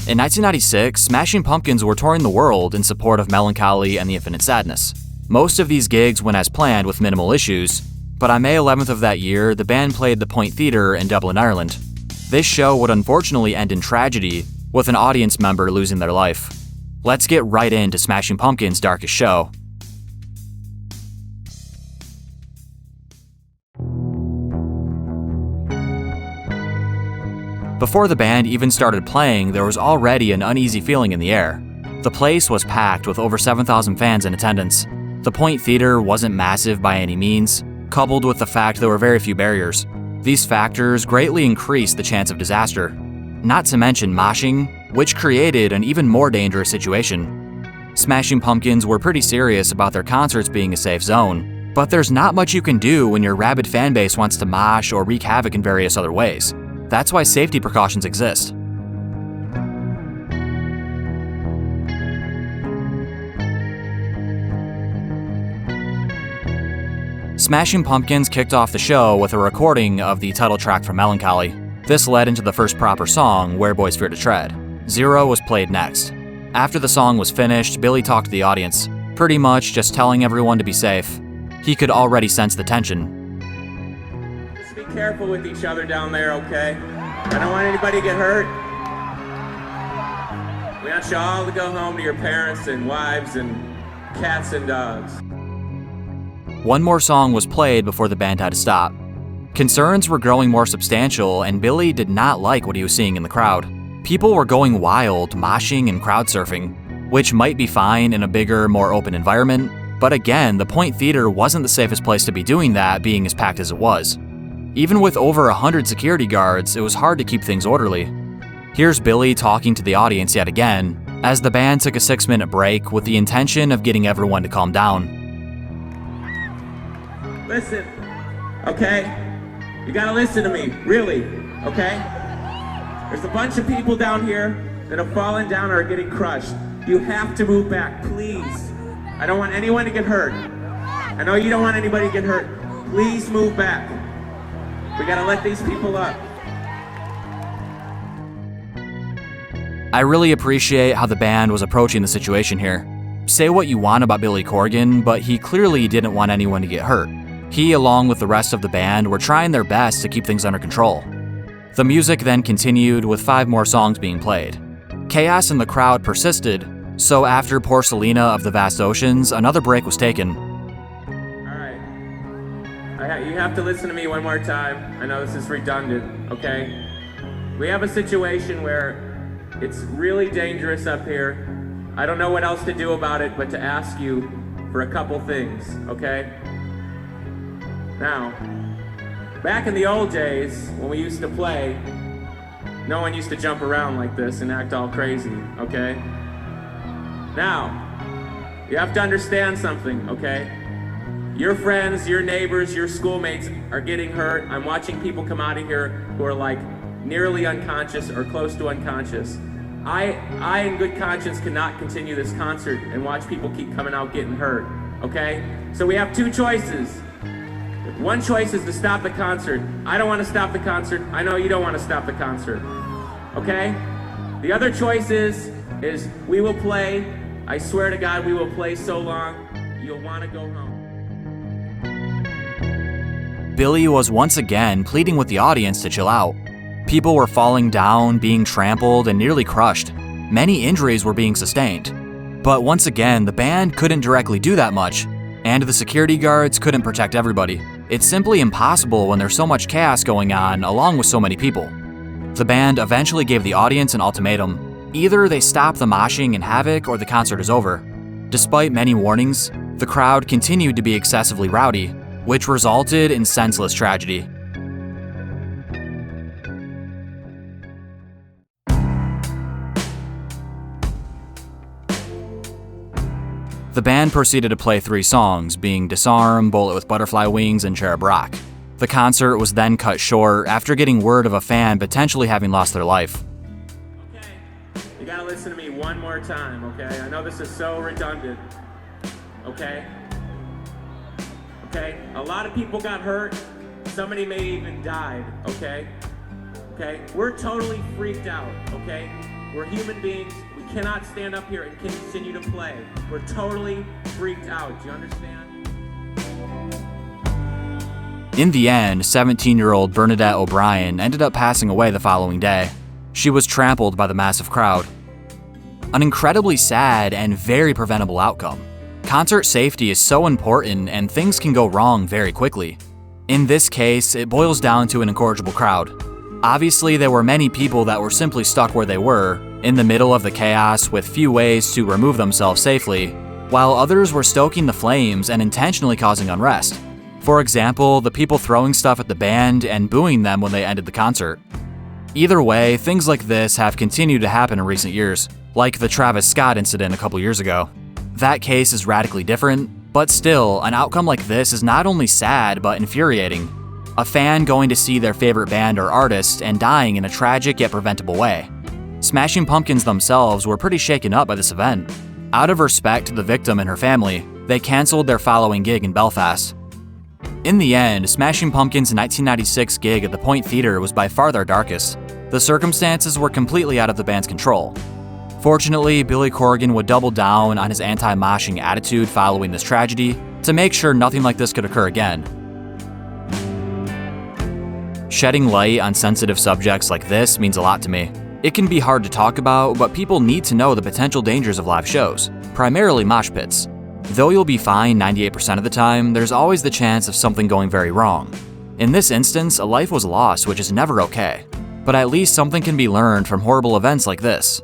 In 1996, Smashing Pumpkins were touring the world in support of Mellon Collie and the Infinite Sadness. Most of these gigs went as planned with minimal issues, but on May 11th of that year, the band played the Point Theatre in Dublin, Ireland. This show would unfortunately end in tragedy, with an audience member losing their life. Let's get right into Smashing Pumpkins' darkest show. Before the band even started playing, there was already an uneasy feeling in the air. The place was packed with over 7,000 fans in attendance. The Point Theatre wasn't massive by any means, coupled with the fact there were very few barriers. These factors greatly increased the chance of disaster. Not to mention moshing, which created an even more dangerous situation. Smashing Pumpkins were pretty serious about their concerts being a safe zone, but there's not much you can do when your rabid fanbase wants to mosh or wreak havoc in various other ways. That's why safety precautions exist. Smashing Pumpkins kicked off the show with a recording of the title track from Mellon Collie. This led into the first proper song, Where Boys Fear to Tread. Zero was played next. After the song was finished, Billy talked to the audience, pretty much just telling everyone to be safe. He could already sense the tension. Just be careful with each other down there, okay? I don't want anybody to get hurt. We want you all to go home to your parents and wives and cats and dogs. One more song was played before the band had to stop. Concerns were growing more substantial, and Billy did not like what he was seeing in the crowd. People were going wild, moshing and crowd surfing, which might be fine in a bigger, more open environment, but again, the Point Theatre wasn't the safest place to be doing that, being as packed as it was. Even with over 100 security guards, it was hard to keep things orderly. Here's Billy talking to the audience yet again, as the band took a 6-minute break with the intention of getting everyone to calm down. Listen, okay? You gotta listen to me, really, okay? There's a bunch of people down here that have fallen down or are getting crushed. You have to move back, please. I don't want anyone to get hurt. I know you don't want anybody to get hurt. Please move back. We gotta let these people up. I really appreciate how the band was approaching the situation here. Say what you want about Billy Corgan, but he clearly didn't want anyone to get hurt. He, along with the rest of the band, were trying their best to keep things under control. The music then continued with 5 more songs being played. Chaos in the crowd persisted, so after Porcelina of the Vast Oceans, another break was taken. Alright. You have to listen to me one more time. I know this is redundant, okay? We have a situation where it's really dangerous up here. I don't know what else to do about it but to ask you for a couple things, okay? Now, back in the old days, when we used to play, no one used to jump around like this and act all crazy, okay? Now, you have to understand something, okay? Your friends, your neighbors, your schoolmates are getting hurt. I'm watching people come out of here who are like nearly unconscious or close to unconscious. I in good conscience cannot continue this concert and watch people keep coming out getting hurt, okay? So we have 2 choices. One choice is to stop the concert. I don't want to stop the concert. I know you don't want to stop the concert. Okay? The other choice is we will play. I swear to God, we will play so long, you'll want to go home. Billy was once again pleading with the audience to chill out. People were falling down, being trampled, and nearly crushed. Many injuries were being sustained. But once again, the band couldn't directly do that much, and the security guards couldn't protect everybody. It's simply impossible when there's so much chaos going on, along with so many people. The band eventually gave the audience an ultimatum. Either they stop the moshing and havoc, or the concert is over. Despite many warnings, the crowd continued to be excessively rowdy, which resulted in senseless tragedy. The band proceeded to play 3 songs, being Disarm, Bullet with Butterfly Wings, and Cherub Rock. The concert was then cut short after getting word of a fan potentially having lost their life. Okay, you gotta listen to me one more time, okay? I know this is so redundant, okay? Okay, a lot of people got hurt. Somebody may even died, okay? Okay, we're totally freaked out, okay? We're human beings. We cannot stand up here and continue to play. We're totally freaked out. Do you understand? In the end, 17-year-old Bernadette O'Brien ended up passing away the following day. She was trampled by the massive crowd. An incredibly sad and very preventable outcome. Concert safety is so important and things can go wrong very quickly. In this case, it boils down to an incorrigible crowd. Obviously, there were many people that were simply stuck where they were, in the middle of the chaos with few ways to remove themselves safely, while others were stoking the flames and intentionally causing unrest. For example, the people throwing stuff at the band and booing them when they ended the concert. Either way, things like this have continued to happen in recent years, like the Travis Scott incident a couple years ago. That case is radically different, but still, an outcome like this is not only sad but infuriating. A fan going to see their favorite band or artist and dying in a tragic yet preventable way. Smashing Pumpkins themselves were pretty shaken up by this event. Out of respect to the victim and her family, they canceled their following gig in Belfast. In the end, Smashing Pumpkins' 1996 gig at the Point Theatre was by far their darkest. The circumstances were completely out of the band's control. Fortunately, Billy Corgan would double down on his anti-moshing attitude following this tragedy to make sure nothing like this could occur again. Shedding light on sensitive subjects like this means a lot to me. It can be hard to talk about, but people need to know the potential dangers of live shows, primarily mosh pits. Though you'll be fine 98% of the time, there's always the chance of something going very wrong. In this instance, a life was lost, which is never okay. But at least something can be learned from horrible events like this.